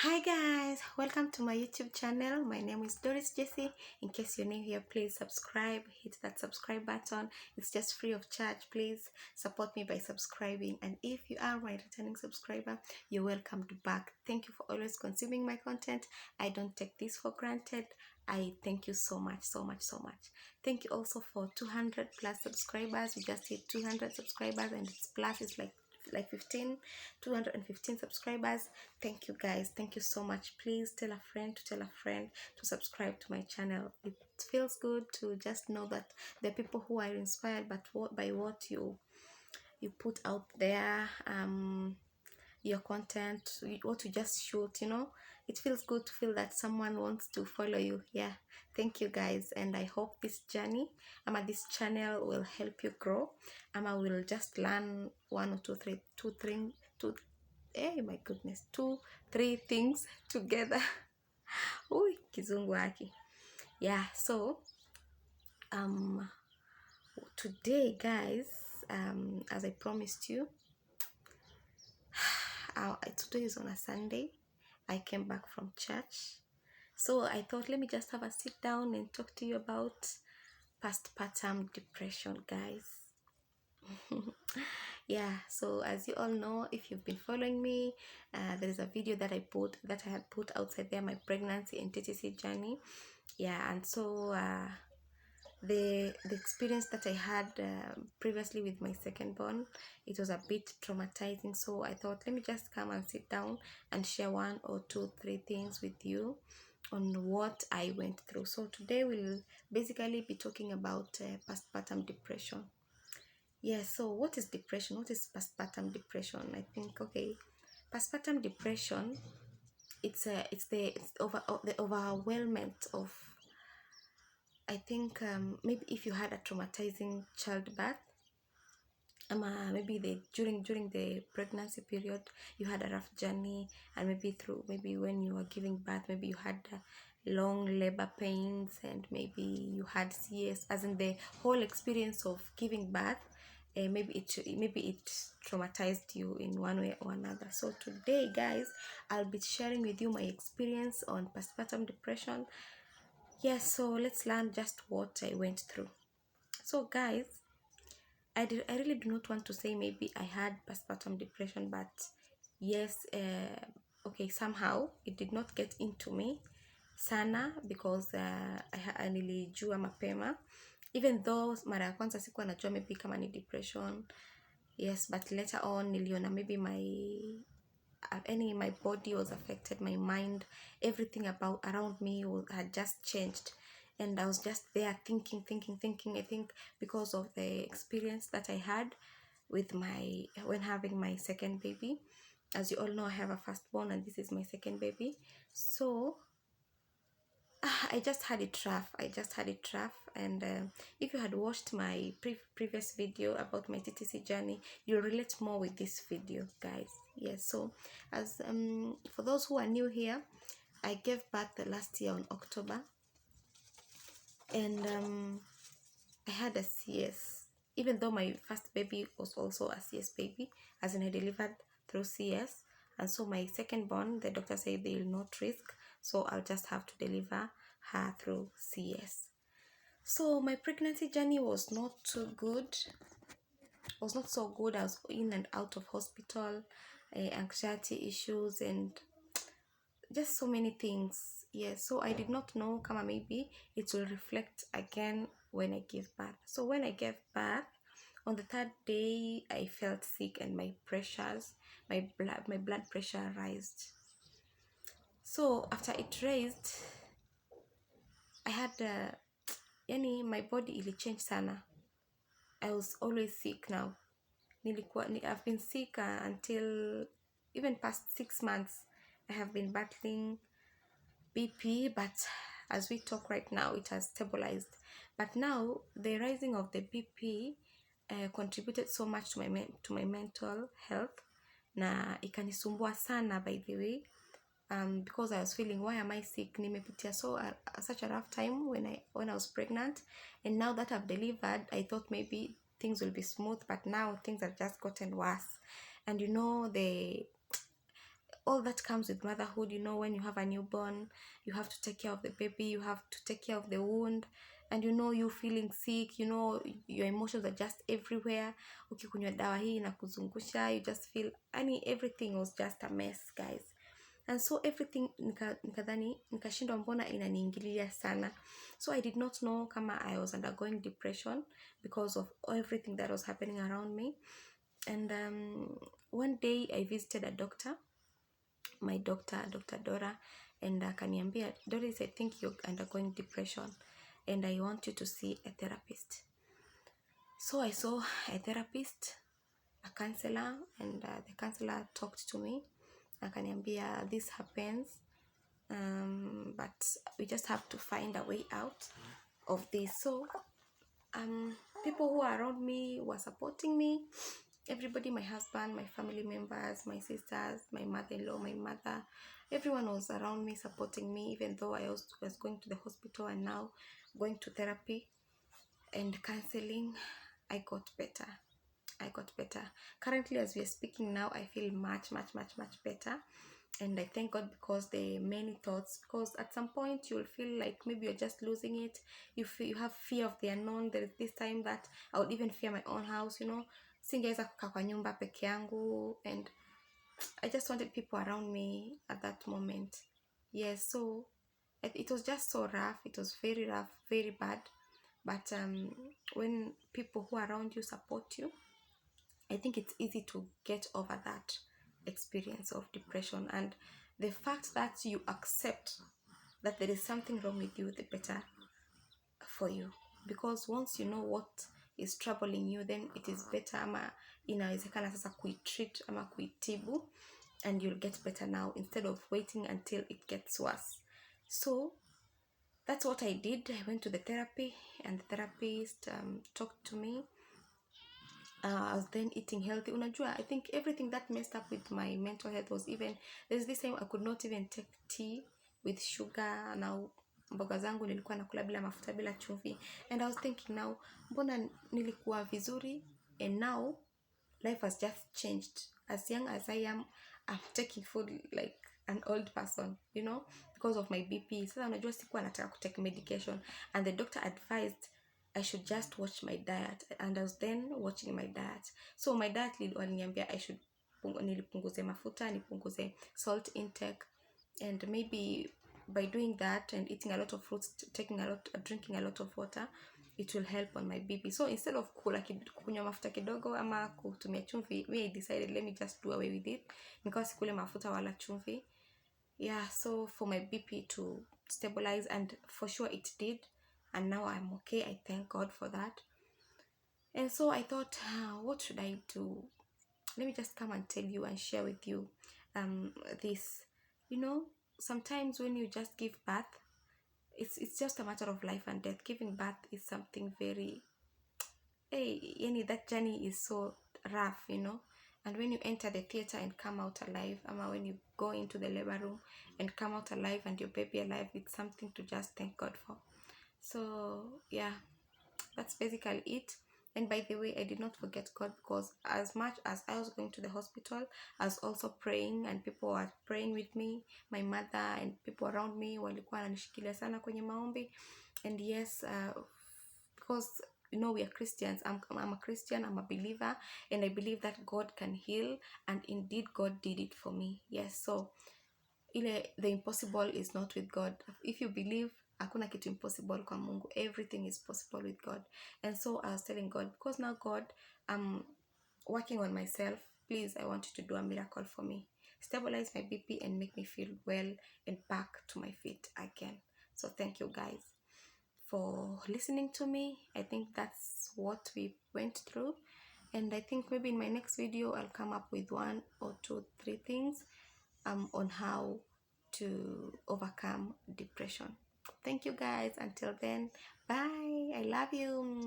Hi guys, welcome to my YouTube channel. My name is Doris Jessie. In case you're new here, please subscribe, hit that subscribe button. It's just free of charge. Please support me by subscribing, and if you are my returning subscriber, you're welcome back. Thank you for always consuming my content. I don't take this for granted. I thank you so much, so much, so much. Thank you also for 200 plus subscribers. We just hit 200 subscribers, and it's plus, it's like 215 subscribers. Thank you guys, thank you so much. Please tell a friend to subscribe to my channel. It feels good to just know that there are people who are inspired by what you put out there, your content, what you just shoot, it feels good to feel that someone wants to follow you. Yeah, thank you guys, and I hope this journey, this channel will help you grow. Will just learn one or my goodness, 2-3 things together. Ooh, kizungu haki. Yeah, so today guys, as I promised you, today is on a Sunday. I came back from church, so I thought, let me just have a sit down and talk to you about postpartum depression, guys. Yeah, so as you all know, if you've been following me, there is a video that I had put outside there, my pregnancy and TTC journey. Yeah, and so the experience that I had previously with my second born, it was a bit traumatizing. So I thought, let me just come and sit down and share 1 or 2, 3 things with you on what I went through. So today we'll basically be talking about postpartum depression. Yeah, so what is depression? What is postpartum depression? I think, okay, postpartum depression, it's the overwhelmment of, I think, maybe if you had a traumatizing childbirth, maybe during the pregnancy period you had a rough journey, and maybe when you were giving birth, maybe you had long labor pains, and maybe you had CS, as in the whole experience of giving birth. Maybe it traumatized you in one way or another. So today guys, I'll be sharing with you my experience on postpartum depression. Yes, so let's learn just what I went through. So guys, I really do not want to say maybe I had postpartum depression, but yes, okay, somehow it did not get into me sana, because nilijua mapema, even though mara ya kwanza sikuwa najua maybe kama ni depression. Yes, but later on niliona maybe my body was affected, my mind, everything around me had just changed, and I was just there thinking. I think because of the experience that I had with when having my second baby. As you all know, I have a firstborn, and this is my second baby. So I just had it rough. And if you had watched my previous video about my TTC journey, you'll relate more with this video, guys. Yes, so as for those who are new here, I gave birth last year on October, and I had a CS, even though my first baby was also a CS baby, as in I delivered through CS. And so my second born, the doctor said they will not risk, so I'll just have to deliver her through CS. So my pregnancy journey was not so good. I was in and out of hospital, anxiety issues, and just so many things. Yes, so I did not know kama maybe it will reflect again when I give birth. So when I gave birth, on the 3rd day, I felt sick, and my blood pressure raised. So after it raised, I had my body ili change sana. I was always sick now. I've been sick until even past 6 months. I have been battling BP, but as we talk right now, it has stabilized. But now the rising of the BP contributed so much to my mental health, na ikanisumbua sana, by the way, because I was feeling, why am I sick? Nimepitia such a rough time when I was pregnant, and now that I've delivered, I thought maybe things will be smooth, but now things have just gotten worse. And all that comes with motherhood. You know, when you have a newborn, you have to take care of the baby, you have to take care of the wound, and you know, you feeling sick, you know, your emotions are just everywhere. Ukikunywa dawa hii na kuzungusha, you just feel, everything was just a mess, guys. And so everything nikadhani nikashindwa mbona inaniingilia sana. So I did not know kama I was undergoing depression because of everything that was happening around me. And one day I visited a doctor, my doctor, Dr. Dora, and akaniambia, Doris, I think you're undergoing depression and I want you to see a therapist. So I saw a therapist, a counselor, and the counselor talked to me. Akaniambia, this happens, but we just have to find a way out of this. So people who are around me were supporting me. Everybody, my husband, my family members, my sisters, my mother-in-law, my mother, everyone was around me supporting me, even though I was going to the hospital and now going to therapy and counseling. I got better. Currently, as we are speaking now, I feel much better. And I thank God because the many thoughts, because at some point you'll feel like maybe you're just losing it. You have fear of the unknown. There is this time that I would even fear my own house, you know. Singeweza kukaa kwa nyumba peke yangu, and I just wanted people around me at that moment. Yes, so it was just so rough. It was very rough, very bad. But when people who are around you support you, I think it's easy to get over that experience of depression. And the fact that you accept that there is something wrong with you, the better for you. Because once you know what is troubling you, then it is better, ama inawezekana sasa kuitreat ama kuitibu, and you'll get better now instead of waiting until it gets worse. So that's what I did. I went to the therapy, and the therapist talked to me. I was then eating healthy. Unajua, I think everything that messed up with my mental health was, even there's this time I could not even take tea with sugar. Now mboga zangu nilikuwa nakula bila mafuta, bila chumvi, and I was thinking, now mbona nilikuwa vizuri, and now life has just changed. As young as I am, I'm taking food like an old person, you know, because of my BP. So unajua sikuwa nataka to take medication, and the doctor advised I should just watch my diet, and I was then watching my diet. So my diet waliniambia I should nilipunguze mafuta, nipunguze salt intake, and maybe by doing that and eating a lot of fruits, drinking a lot of water, it will help on my BP. So instead of kunywa mafuta kidogo ama kutumia chumvi, I decided let me just do away with it, because sikule mafuta wala chumvi. Yeah, so for my BP to stabilize, and for sure it did, and now I'm okay. I thank God for that. And so I thought, what should I do? Let me just come and tell you and share with you this. You know, sometimes when you just give birth, it's just a matter of life and death. Giving birth is something very, that journey is so rough, you know. And when you enter the theater and come out alive, when you go into the labor room and come out alive and your baby alive, it's something to just thank God for. So yeah, that's basically it. And by the way, I did not forget God, because as much as I was going to the hospital, I was also praying, and people were praying with me. My mother and people around me walikuwa wananishikilia sana kwenye maombi. And yes, because you know we are Christians. I'm a Christian, I'm a believer, and I believe that God can heal, and indeed God did it for me. Yes, so the impossible is not with God. If you believe, hakuna kitu impossible kwa Mungu. Everything is possible with God. And so I was telling God, because now God, I'm working on myself. Please, I want you to do a miracle for me. Stabilize my BP and make me feel well and back to my feet again. So thank you guys for listening to me. I think that's what we went through. And I think maybe in my next video, I'll come up with 1 or 2, 3 things on how to overcome depression. Thank you guys. Until then, bye. I love you.